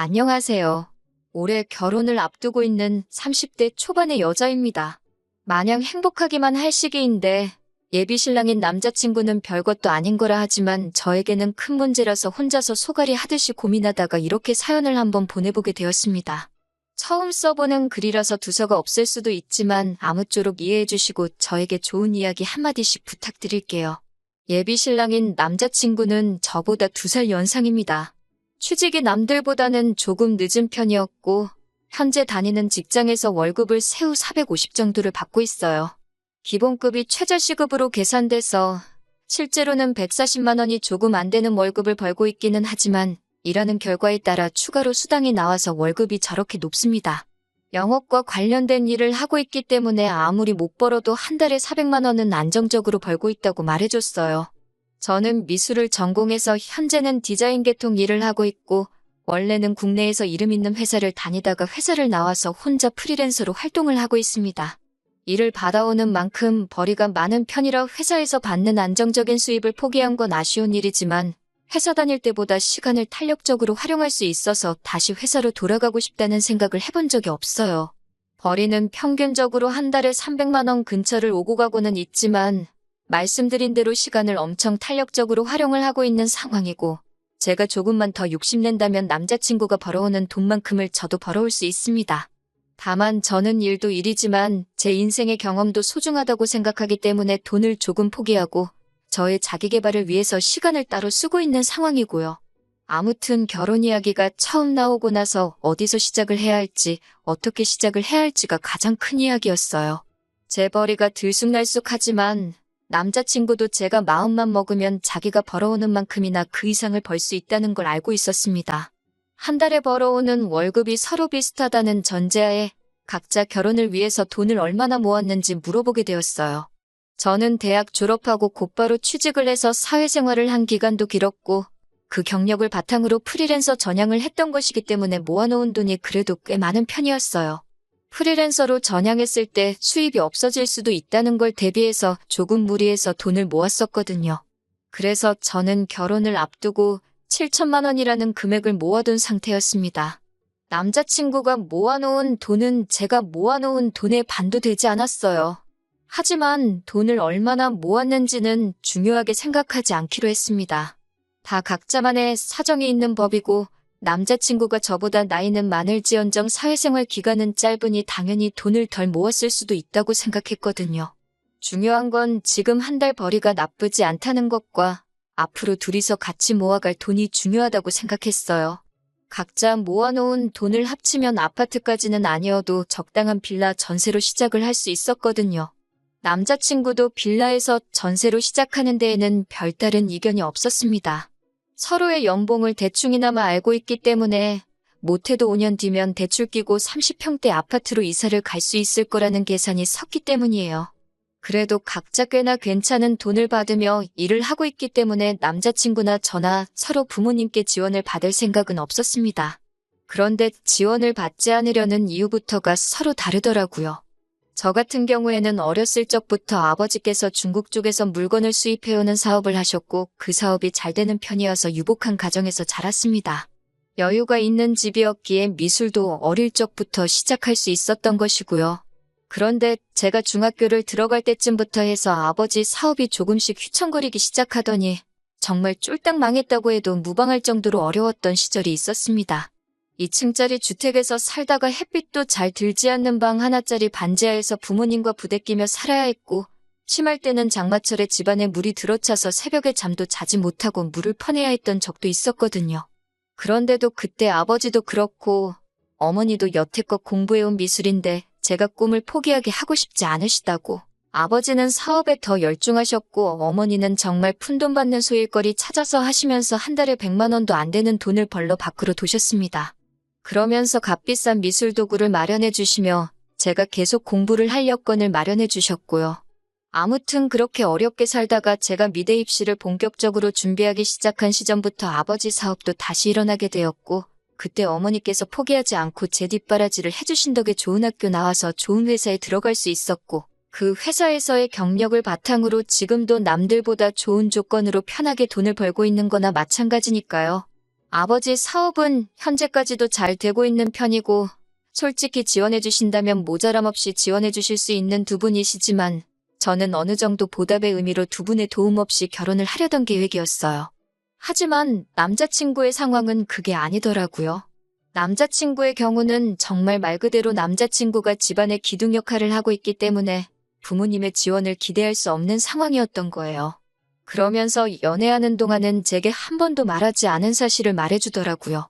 안녕하세요. 올해 결혼을 앞두고 있는 30대 초반의 여자입니다. 마냥 행복하기만 할 시기인데 예비 신랑인 남자친구는 별것도 아닌 거라 하지만 저에게는 큰 문제라서 혼자서 소갈이 하듯이 고민하다가 이렇게 사연을 한번 보내보게 되었습니다. 처음 써보는 글이라서 두서가 없을 수도 있지만 아무쪼록 이해해주시고 저에게 좋은 이야기 한마디씩 부탁드릴게요. 예비 신랑인 남자친구는 저보다 2살 연상입니다. 취직이 남들보다는 조금 늦은 편이었고 현재 다니는 직장에서 월급을 세후 450 정도를 받고 있어요. 기본급이 최저시급으로 계산돼서 실제로는 140만 원이 조금 안 되는 월급을 벌고 있기는 하지만 일하는 결과에 따라 추가로 수당이 나와서 월급이 저렇게 높습니다. 영업과 관련된 일을 하고 있기 때문에 아무리 못 벌어도 한 달에 400만 원은 안정적으로 벌고 있다고 말해줬어요. 저는 미술을 전공해서 현재는 디자인 계통 일을 하고 있고 원래는 국내에서 이름 있는 회사를 다니다가 회사를 나와서 혼자 프리랜서로 활동을 하고 있습니다. 일을 받아오는 만큼 벌이가 많은 편이라 회사에서 받는 안정적인 수입을 포기한 건 아쉬운 일이지만 회사 다닐 때보다 시간을 탄력적으로 활용할 수 있어서 다시 회사로 돌아가고 싶다는 생각을 해본 적이 없어요. 벌이는 평균적으로 한 달에 300만 원 근처를 오고 가고는 있지만 말씀드린 대로 시간을 엄청 탄력적으로 활용을 하고 있는 상황이고 제가 조금만 더 욕심낸다면 남자친구가 벌어오는 돈만큼을 저도 벌어올 수 있습니다. 다만 저는 일도 일이지만 제 인생의 경험도 소중하다고 생각하기 때문에 돈을 조금 포기하고 저의 자기계발을 위해서 시간을 따로 쓰고 있는 상황이고요. 아무튼 결혼 이야기가 처음 나오고 나서 어디서 시작을 해야 할지 어떻게 시작을 해야 할지가 가장 큰 이야기였어요. 제 벌이가 들쑥날쑥하지만 남자친구도 제가 마음만 먹으면 자기가 벌어오는 만큼이나 그 이상을 벌 수 있다는 걸 알고 있었습니다. 한 달에 벌어오는 월급이 서로 비슷하다는 전제하에 각자 결혼을 위해서 돈을 얼마나 모았는지 물어보게 되었어요. 저는 대학 졸업하고 곧바로 취직을 해서 사회생활을 한 기간도 길었고 그 경력을 바탕으로 프리랜서 전향을 했던 것이기 때문에 모아놓은 돈이 그래도 꽤 많은 편이었어요. 프리랜서로 전향했을 때 수입이 없어질 수도 있다는 걸 대비해서 조금 무리해서 돈을 모았었거든요. 그래서 저는 결혼을 앞두고 7천만 원이라는 금액을 모아둔 상태였습니다. 남자친구가 모아놓은 돈은 제가 모아놓은 돈의 반도 되지 않았어요. 하지만 돈을 얼마나 모았는지는 중요하게 생각하지 않기로 했습니다. 다 각자만의 사정이 있는 법이고 남자친구가 저보다 나이는 많을지언정 사회생활 기간은 짧으니 당연히 돈을 덜 모았을 수도 있다고 생각했거든요. 중요한 건 지금 한 달 벌이가 나쁘지 않다는 것과 앞으로 둘이서 같이 모아갈 돈이 중요하다고 생각했어요. 각자 모아놓은 돈을 합치면 아파트까지는 아니어도 적당한 빌라 전세로 시작을 할 수 있었거든요. 남자친구도 빌라에서 전세로 시작하는 데에는 별다른 이견이 없었습니다. 서로의 연봉을 대충이나마 알고 있기 때문에 못해도 5년 뒤면 대출 끼고 30평대 아파트로 이사를 갈 수 있을 거라는 계산이 섰기 때문이에요. 그래도 각자 꽤나 괜찮은 돈을 받으며 일을 하고 있기 때문에 남자친구나 저나 서로 부모님께 지원을 받을 생각은 없었습니다. 그런데 지원을 받지 않으려는 이유부터가 서로 다르더라고요. 저 같은 경우에는 어렸을 적부터 아버지께서 중국 쪽에서 물건을 수입해오는 사업을 하셨고 그 사업이 잘 되는 편이어서 유복한 가정에서 자랐습니다. 여유가 있는 집이었기에 미술도 어릴 적부터 시작할 수 있었던 것이고요. 그런데 제가 중학교를 들어갈 때쯤부터 해서 아버지 사업이 조금씩 휘청거리기 시작하더니 정말 쫄딱 망했다고 해도 무방할 정도로 어려웠던 시절이 있었습니다. 2층짜리 주택에서 살다가 햇빛도 잘 들지 않는 방 하나짜리 반지하에서 부모님과 부대끼며 살아야 했고 심할 때는 장마철에 집안에 물이 들어차서 새벽에 잠도 자지 못하고 물을 퍼내야 했던 적도 있었거든요. 그런데도 그때 아버지도 그렇고 어머니도 여태껏 공부해온 미술인데 제가 꿈을 포기하게 하고 싶지 않으시다고 아버지는 사업에 더 열중하셨고 어머니는 정말 푼돈 받는 소일거리 찾아서 하시면서 한 달에 100만 원도 안 되는 돈을 벌러 밖으로 도셨습니다. 그러면서 값비싼 미술 도구를 마련해 주시며 제가 계속 공부를 할 여건을 마련해 주셨고요. 아무튼 그렇게 어렵게 살다가 제가 미대 입시를 본격적으로 준비하기 시작한 시점부터 아버지 사업도 다시 일어나게 되었고 그때 어머니께서 포기하지 않고 제 뒷바라지를 해주신 덕에 좋은 학교 나와서 좋은 회사에 들어갈 수 있었고 그 회사에서의 경력을 바탕으로 지금도 남들보다 좋은 조건으로 편하게 돈을 벌고 있는 거나 마찬가지니까요. 아버지 사업은 현재까지도 잘 되고 있는 편이고 솔직히 지원해 주신다면 모자람 없이 지원해 주실 수 있는 두 분이시지만 저는 어느 정도 보답의 의미로 두 분의 도움 없이 결혼을 하려던 계획이었어요. 하지만 남자친구의 상황은 그게 아니더라고요. 남자친구의 경우는 정말 말 그대로 남자친구가 집안의 기둥 역할을 하고 있기 때문에 부모님의 지원을 기대할 수 없는 상황이었던 거예요. 그러면서 연애하는 동안은 제게 한 번도 말하지 않은 사실을 말해주더라고요.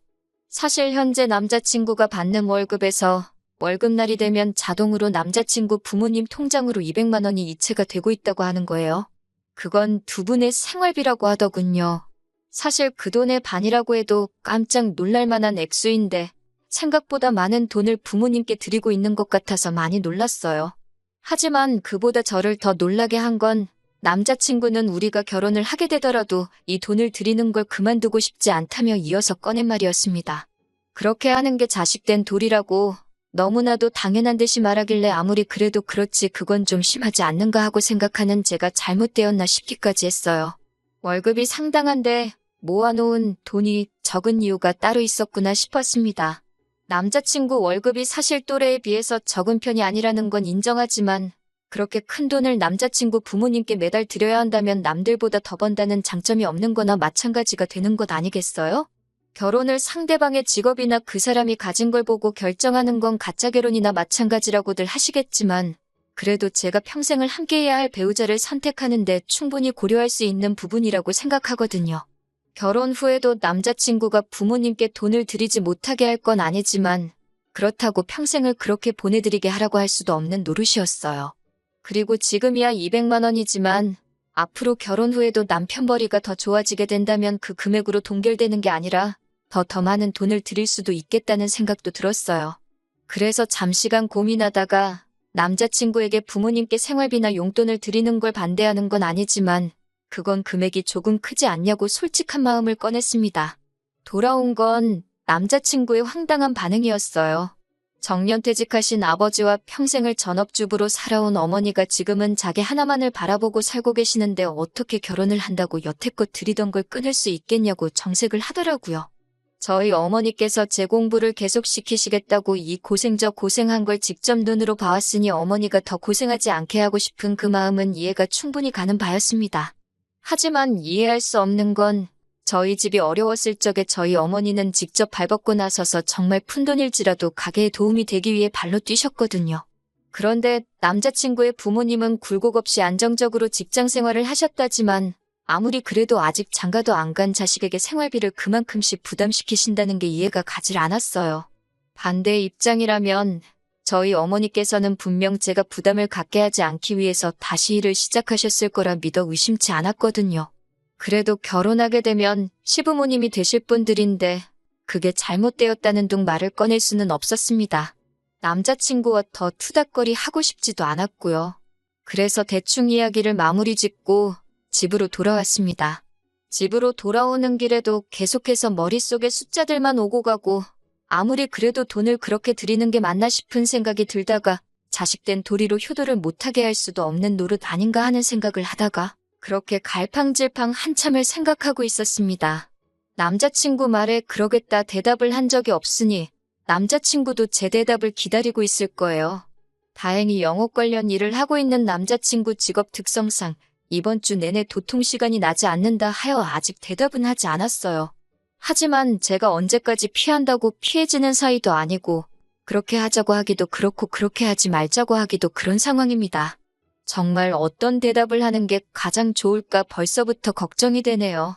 사실 현재 남자친구가 받는 월급에서 월급날이 되면 자동으로 남자친구 부모님 통장으로 200만 원이 이체가 되고 있다고 하는 거예요. 그건 두 분의 생활비라고 하더군요. 사실 그 돈의 반이라고 해도 깜짝 놀랄 만한 액수인데 생각보다 많은 돈을 부모님께 드리고 있는 것 같아서 많이 놀랐어요. 하지만 그보다 저를 더 놀라게 한 건 남자친구는 우리가 결혼을 하게 되더라도 이 돈을 드리는 걸 그만두고 싶지 않다며 이어서 꺼낸 말이었습니다. 그렇게 하는 게 자식된 도리라고 너무나도 당연한 듯이 말하길래 아무리 그래도 그렇지 그건 좀 심하지 않는가 하고 생각하는 제가 잘못되었나 싶기까지 했어요. 월급이 상당한데 모아놓은 돈이 적은 이유가 따로 있었구나 싶었습니다. 남자친구 월급이 사실 또래에 비해서 적은 편이 아니라는 건 인정하지만 그렇게 큰 돈을 남자친구 부모님께 매달 드려야 한다면 남들보다 더 번다는 장점이 없는 거나 마찬가지가 되는 것 아니겠어요? 결혼을 상대방의 직업이나 그 사람이 가진 걸 보고 결정하는 건 가짜 결혼이나 마찬가지라고들 하시겠지만 그래도 제가 평생을 함께해야 할 배우자를 선택하는데 충분히 고려할 수 있는 부분이라고 생각하거든요. 결혼 후에도 남자친구가 부모님께 돈을 드리지 못하게 할 건 아니지만 그렇다고 평생을 그렇게 보내드리게 하라고 할 수도 없는 노릇이었어요. 그리고 지금이야 200만 원이지만 앞으로 결혼 후에도 남편 벌이가 더 좋아지게 된다면 그 금액으로 동결되는 게 아니라 더 많은 돈을 드릴 수도 있겠다는 생각도 들었어요. 그래서 잠시간 고민하다가 남자친구에게 부모님께 생활비나 용돈을 드리는 걸 반대하는 건 아니지만 그건 금액이 조금 크지 않냐고 솔직한 마음을 꺼냈습니다. 돌아온 건 남자친구의 황당한 반응이었어요. 정년퇴직하신 아버지와 평생을 전업주부로 살아온 어머니가 지금은 자기 하나만을 바라보고 살고 계시는데 어떻게 결혼을 한다고 여태껏 드리던 걸 끊을 수 있겠냐고 정색을 하더라고요. 저희 어머니께서 제 공부를 계속 시키시겠다고 이 고생 저 고생한 걸 직접 눈으로 봐왔으니 어머니가 더 고생하지 않게 하고 싶은 그 마음은 이해가 충분히 가는 바였습니다. 하지만 이해할 수 없는 건 저희 집이 어려웠을 적에 저희 어머니는 직접 발벗고 나서서 정말 푼돈일지라도 가게에 도움이 되기 위해 발로 뛰셨거든요. 그런데 남자친구의 부모님은 굴곡 없이 안정적으로 직장 생활을 하셨다지만 아무리 그래도 아직 장가도 안 간 자식에게 생활비를 그만큼씩 부담시키신다는 게 이해가 가질 않았어요. 반대의 입장이라면 저희 어머니께서는 분명 제가 부담을 갖게 하지 않기 위해서 다시 일을 시작하셨을 거라 믿어 의심치 않았거든요. 그래도 결혼하게 되면 시부모님이 되실 분들인데 그게 잘못되었다는 둥 말을 꺼낼 수는 없었습니다. 남자친구와 더 투닥거리 하고 싶지도 않았고요. 그래서 대충 이야기를 마무리 짓고 집으로 돌아왔습니다. 집으로 돌아오는 길에도 계속해서 머릿속에 숫자들만 오고 가고 아무리 그래도 돈을 그렇게 드리는 게 맞나 싶은 생각이 들다가 자식된 도리로 효도를 못하게 할 수도 없는 노릇 아닌가 하는 생각을 하다가 그렇게 갈팡질팡 한참을 생각하고 있었습니다. 남자친구 말에 그러겠다 대답을 한 적이 없으니 남자친구도 제 대답을 기다리고 있을 거예요. 다행히 영업 관련 일을 하고 있는 남자친구 직업 특성상 이번 주 내내 도통 시간이 나지 않는다 하여 아직 대답은 하지 않았어요. 하지만 제가 언제까지 피한다고 피해지는 사이도 아니고 그렇게 하자고 하기도 그렇고 그렇게 하지 말자고 하기도 그런 상황입니다. 정말 어떤 대답을 하는 게 가장 좋을까 벌써부터 걱정이 되네요.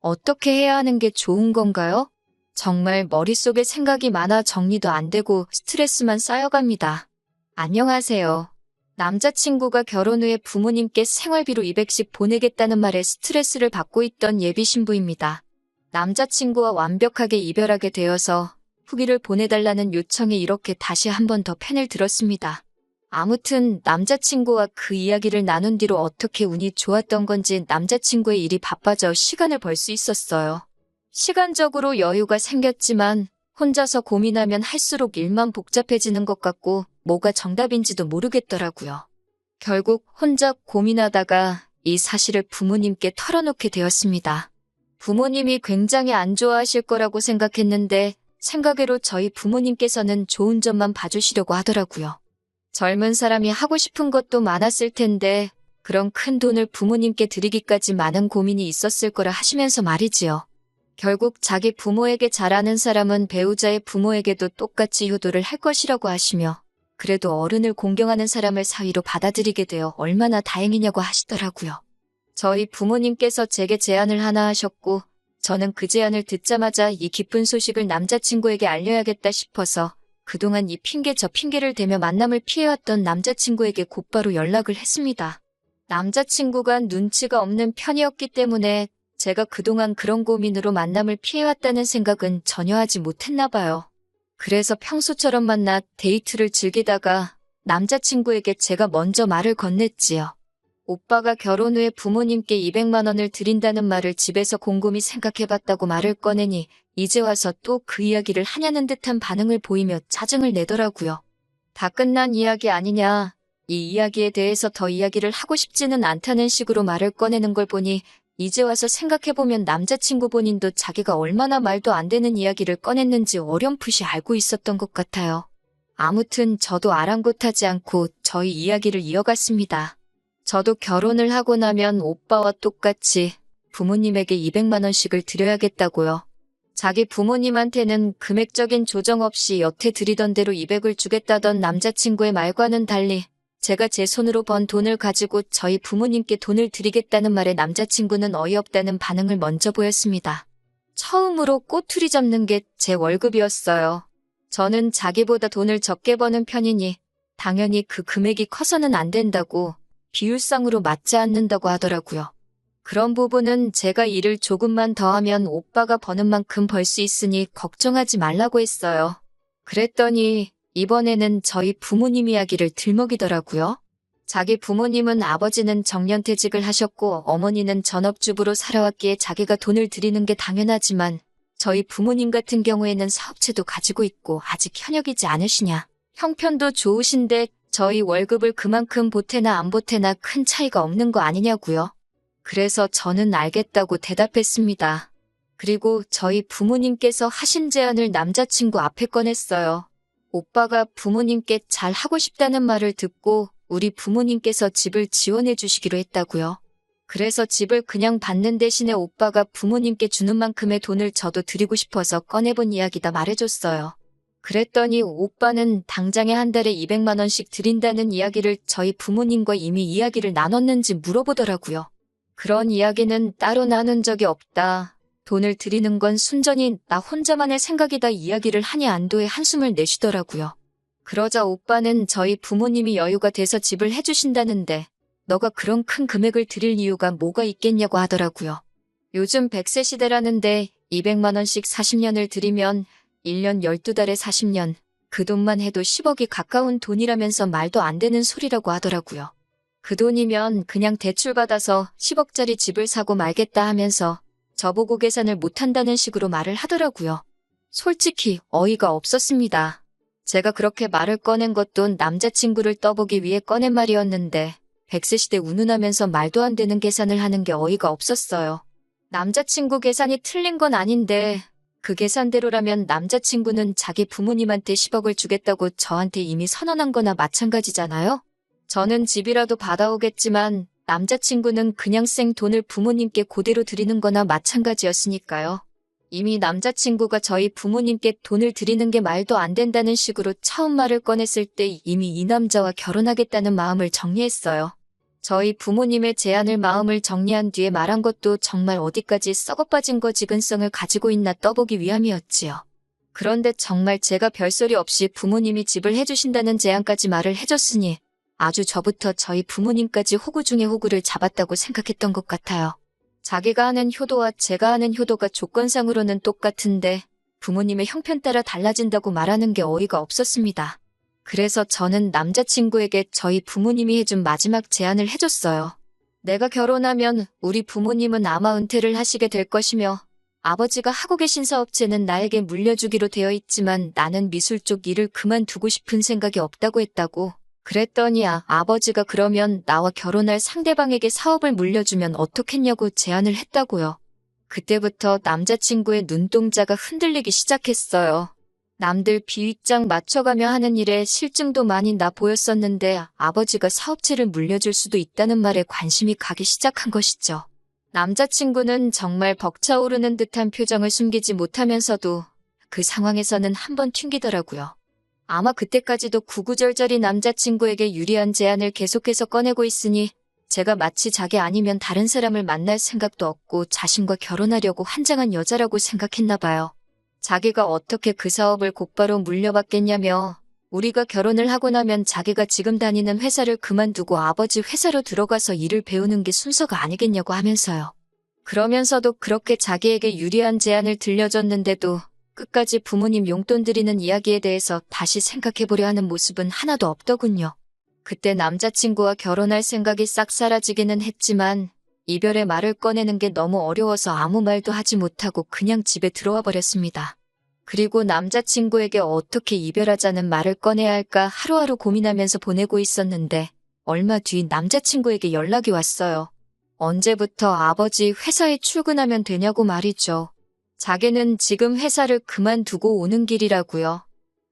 어떻게 해야 하는 게 좋은 건가요? 정말 머릿속에 생각이 많아 정리도 안 되고 스트레스만 쌓여갑니다. 안녕하세요. 남자친구가 결혼 후에 부모님께 생활비로 200씩 보내겠다는 말에 스트레스를 받고 있던 예비 신부입니다. 남자친구와 완벽하게 이별하게 되어서 후기를 보내달라는 요청에 이렇게 다시 한 번 더 펜을 들었습니다. 아무튼 남자친구와 그 이야기를 나눈 뒤로 어떻게 운이 좋았던 건지 남자친구의 일이 바빠져 시간을 벌 수 있었어요. 시간적으로 여유가 생겼지만 혼자서 고민하면 할수록 일만 복잡해지는 것 같고 뭐가 정답인지도 모르겠더라고요. 결국 혼자 고민하다가 이 사실을 부모님께 털어놓게 되었습니다. 부모님이 굉장히 안 좋아하실 거라고 생각했는데 생각외로 저희 부모님께서는 좋은 점만 봐주시려고 하더라고요. 젊은 사람이 하고 싶은 것도 많았을 텐데 그런 큰 돈을 부모님께 드리기까지 많은 고민이 있었을 거라 하시면서 말이지요. 결국 자기 부모에게 잘하는 사람은 배우자의 부모에게도 똑같이 효도를 할 것이라고 하시며 그래도 어른을 공경하는 사람을 사위로 받아들이게 되어 얼마나 다행이냐고 하시더라고요. 저희 부모님께서 제게 제안을 하나 하셨고 저는 그 제안을 듣자마자 이 기쁜 소식을 남자친구에게 알려야겠다 싶어서 그동안 이 핑계 저 핑계를 대며 만남을 피해왔던 남자친구에게 곧바로 연락을 했습니다. 남자친구가 눈치가 없는 편이었기 때문에 제가 그동안 그런 고민으로 만남을 피해왔다는 생각은 전혀 하지 못했나 봐요. 그래서 평소처럼 만나 데이트를 즐기다가 남자친구에게 제가 먼저 말을 건넸지요. 오빠가 결혼 후에 부모님께 200만 원을 드린다는 말을 집에서 곰곰이 생각해봤다고 말을 꺼내니 이제 와서 또 그 이야기를 하냐는 듯한 반응을 보이며 짜증을 내더라고요. 다 끝난 이야기 아니냐. 이 이야기에 대해서 더 이야기를 하고 싶지는 않다는 식으로 말을 꺼내는 걸 보니 이제 와서 생각해보면 남자친구 본인도 자기가 얼마나 말도 안 되는 이야기를 꺼냈는지 어렴풋이 알고 있었던 것 같아요. 아무튼 저도 아랑곳하지 않고 저희 이야기를 이어갔습니다. 저도 결혼을 하고 나면 오빠와 똑같이 부모님에게 200만 원씩을 드려야겠다고요. 자기 부모님한테는 금액적인 조정 없이 여태 드리던 대로 200을 주겠다던 남자친구의 말과는 달리 제가 제 손으로 번 돈을 가지고 저희 부모님께 돈을 드리겠다는 말에 남자친구는 어이없다는 반응을 먼저 보였습니다. 처음으로 꼬투리 잡는 게 제 월급이었어요. 저는 자기보다 돈을 적게 버는 편이니 당연히 그 금액이 커서는 안 된다고 비율상으로 맞지 않는다고 하더라고요. 그런 부분은 제가 일을 조금만 더 하면 오빠가 버는 만큼 벌 수 있으니 걱정하지 말라고 했어요. 그랬더니 이번에는 저희 부모님 이야기를 들먹이더라고요. 자기 부모님은 아버지는 정년퇴직을 하셨고 어머니는 전업주부로 살아왔기에 자기가 돈을 드리는 게 당연하지만 저희 부모님 같은 경우에는 사업체도 가지고 있고 아직 현역이지 않으시냐. 형편도 좋으신데 저희 월급을 그만큼 보태나 안 보태나 큰 차이가 없는 거 아니냐고요. 그래서 저는 알겠다고 대답했습니다. 그리고 저희 부모님께서 하신 제안을 남자친구 앞에 꺼냈어요. 오빠가 부모님께 잘 하고 싶다는 말을 듣고 우리 부모님께서 집을 지원해 주시기로 했다고요. 그래서 집을 그냥 받는 대신에 오빠가 부모님께 주는 만큼의 돈을 저도 드리고 싶어서 꺼내본 이야기다 말해줬어요. 그랬더니 오빠는 당장에 한 달에 200만 원씩 드린다는 이야기를 저희 부모님과 이미 이야기를 나눴는지 물어보더라고요. 그런 이야기는 따로 나눈 적이 없다. 돈을 드리는 건 순전히 나 혼자만의 생각이다 이야기를 하니 안도의 한숨을 내쉬더라고요. 그러자 오빠는 저희 부모님이 여유가 돼서 집을 해주신다는데 너가 그런 큰 금액을 드릴 이유가 뭐가 있겠냐고 하더라고요. 요즘 100세 시대라는데 200만 원씩 40년을 드리면 1년 12달에 40년, 그 돈만 해도 10억이 가까운 돈이라면서 말도 안 되는 소리라고 하더라고요. 그 돈이면 그냥 대출받아서 10억짜리 집을 사고 말겠다 하면서 저보고 계산을 못한다는 식으로 말을 하더라고요. 솔직히 어이가 없었습니다. 제가 그렇게 말을 꺼낸 것도 남자친구를 떠보기 위해 꺼낸 말이었는데 100세 시대 운운하면서 말도 안 되는 계산을 하는 게 어이가 없었어요. 남자친구 계산이 틀린 건 아닌데 그 계산대로라면 남자친구는 자기 부모님한테 10억을 주겠다고 저한테 이미 선언한 거나 마찬가지잖아요? 저는 집이라도 받아오겠지만 남자친구는 그냥 생 돈을 부모님께 그대로 드리는 거나 마찬가지였으니까요. 이미 남자친구가 저희 부모님께 돈을 드리는 게 말도 안 된다는 식으로 처음 말을 꺼냈을 때 이미 이 남자와 결혼하겠다는 마음을 정리했어요. 저희 부모님의 제안을 마음을 정리한 뒤에 말한 것도 정말 어디까지 썩어빠진 거 지근성을 가지고 있나 떠보기 위함이었지요. 그런데 정말 제가 별소리 없이 부모님이 집을 해주신다는 제안까지 말을 해줬으니 아주 저부터 저희 부모님까지 호구 중에 호구를 잡았다고 생각했던 것 같아요. 자기가 하는 효도와 제가 하는 효도가 조건상으로는 똑같은데 부모님의 형편 따라 달라진다고 말하는 게 어이가 없었습니다. 그래서 저는 남자친구에게 저희 부모님이 해준 마지막 제안을 해줬어요. 내가 결혼하면 우리 부모님은 아마 은퇴를 하시게 될 것이며 아버지가 하고 계신 사업체는 나에게 물려주기로 되어 있지만 나는 미술 쪽 일을 그만두고 싶은 생각이 없다고 했다고. 그랬더니 아버지가 그러면 나와 결혼할 상대방에게 사업을 물려주면 어떻겠냐고 제안을 했다고요. 그때부터 남자친구의 눈동자가 흔들리기 시작했어요. 남들 비윗장 맞춰가며 하는 일에 실증도 많이 나 보였었는데 아버지가 사업체를 물려줄 수도 있다는 말에 관심이 가기 시작한 것이죠. 남자친구는 정말 벅차오르는 듯한 표정을 숨기지 못하면서도 그 상황에서는 한번 튕기더라고요. 아마 그때까지도 구구절절히 남자친구에게 유리한 제안을 계속해서 꺼내고 있으니 제가 마치 자기 아니면 다른 사람을 만날 생각도 없고 자신과 결혼하려고 환장한 여자라고 생각했나 봐요. 자기가 어떻게 그 사업을 곧바로 물려받겠냐며 우리가 결혼을 하고 나면 자기가 지금 다니는 회사를 그만두고 아버지 회사로 들어가서 일을 배우는 게 순서가 아니겠냐고 하면서요. 그러면서도 그렇게 자기에게 유리한 제안을 들려줬는데도 끝까지 부모님 용돈 드리는 이야기에 대해서 다시 생각해보려 하는 모습은 하나도 없더군요. 그때 남자친구와 결혼할 생각이 싹 사라지기는 했지만 이별의 말을 꺼내는 게 너무 어려워서 아무 말도 하지 못하고 그냥 집에 들어와 버렸습니다. 그리고 남자친구에게 어떻게 이별하자는 말을 꺼내야 할까 하루하루 고민하면서 보내고 있었는데 얼마 뒤 남자친구에게 연락이 왔어요. 언제부터 아버지 회사에 출근하면 되냐고 말이죠. 자기는 지금 회사를 그만두고 오는 길이라고요.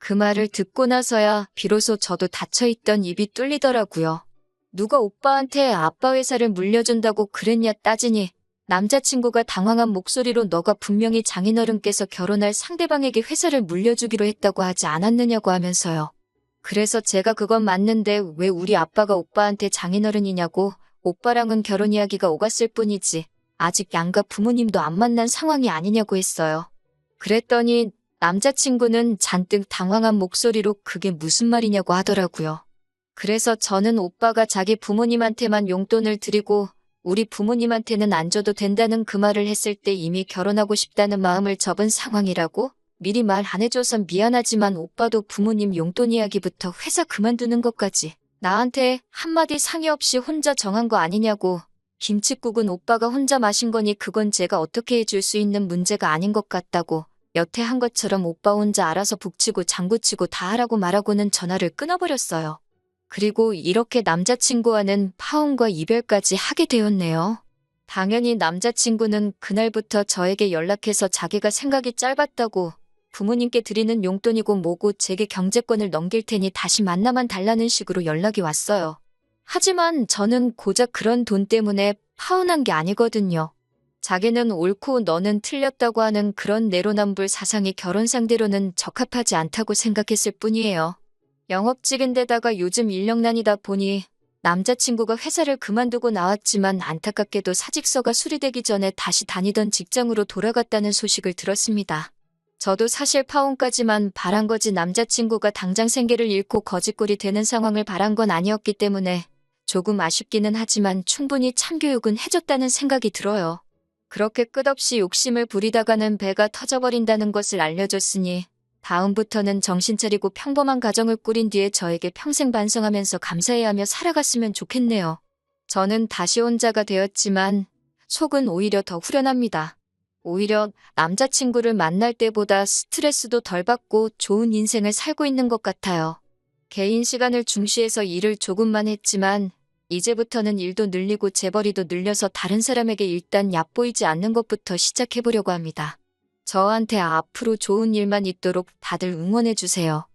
그 말을 듣고 나서야 비로소 저도 닫혀있던 입이 뚫리더라고요. 누가 오빠한테 아빠 회사를 물려준다고 그랬냐 따지니 남자친구가 당황한 목소리로 너가 분명히 장인어른께서 결혼할 상대방에게 회사를 물려주기로 했다고 하지 않았느냐고 하면서요. 그래서 제가 그건 맞는데 왜 우리 아빠가 오빠한테 장인어른이냐고 오빠랑은 결혼 이야기가 오갔을 뿐이지 아직 양가 부모님도 안 만난 상황이 아니냐고 했어요. 그랬더니 남자친구는 잔뜩 당황한 목소리로 그게 무슨 말이냐고 하더라고요. 그래서 저는 오빠가 자기 부모님한테만 용돈을 드리고 우리 부모님한테는 안 줘도 된다는 그 말을 했을 때 이미 결혼하고 싶다는 마음을 접은 상황이라고? 미리 말 안 해줘서 미안하지만 오빠도 부모님 용돈 이야기부터 회사 그만두는 것까지 나한테 한마디 상의 없이 혼자 정한 거 아니냐고. 김칫국은 오빠가 혼자 마신 거니 그건 제가 어떻게 해줄 수 있는 문제가 아닌 것 같다고. 여태 한 것처럼 오빠 혼자 알아서 북치고 장구치고 다 하라고 말하고는 전화를 끊어버렸어요. 그리고 이렇게 남자친구와는 파혼과 이별까지 하게 되었네요. 당연히 남자친구는 그날부터 저에게 연락해서 자기가 생각이 짧았다고 부모님께 드리는 용돈이고 뭐고 제게 경제권을 넘길 테니 다시 만나만 달라는 식으로 연락이 왔어요. 하지만 저는 고작 그런 돈 때문에 파혼한 게 아니거든요. 자기는 옳고 너는 틀렸다고 하는 그런 내로남불 사상이 결혼 상대로는 적합하지 않다고 생각했을 뿐이에요. 영업직인데다가 요즘 인력난이다 보니 남자친구가 회사를 그만두고 나왔지만 안타깝게도 사직서가 수리되기 전에 다시 다니던 직장으로 돌아갔다는 소식을 들었습니다. 저도 사실 파혼까지만 바란 거지 남자친구가 당장 생계를 잃고 거지꼴이 되는 상황을 바란 건 아니었기 때문에 조금 아쉽기는 하지만 충분히 참교육은 해줬다는 생각이 들어요. 그렇게 끝없이 욕심을 부리다가는 배가 터져버린다는 것을 알려줬으니 다음부터는 정신 차리고 평범한 가정을 꾸린 뒤에 저에게 평생 반성하면서 감사해야 하며 살아갔으면 좋겠네요. 저는 다시 혼자가 되었지만 속은 오히려 더 후련합니다. 오히려 남자친구를 만날 때보다 스트레스도 덜 받고 좋은 인생을 살고 있는 것 같아요. 개인 시간을 중시해서 일을 조금만 했지만 이제부터는 일도 늘리고 재벌이도 늘려서 다른 사람에게 일단 얕보이지 않는 것부터 시작해보려고 합니다. 저한테 앞으로 좋은 일만 있도록 다들 응원해주세요.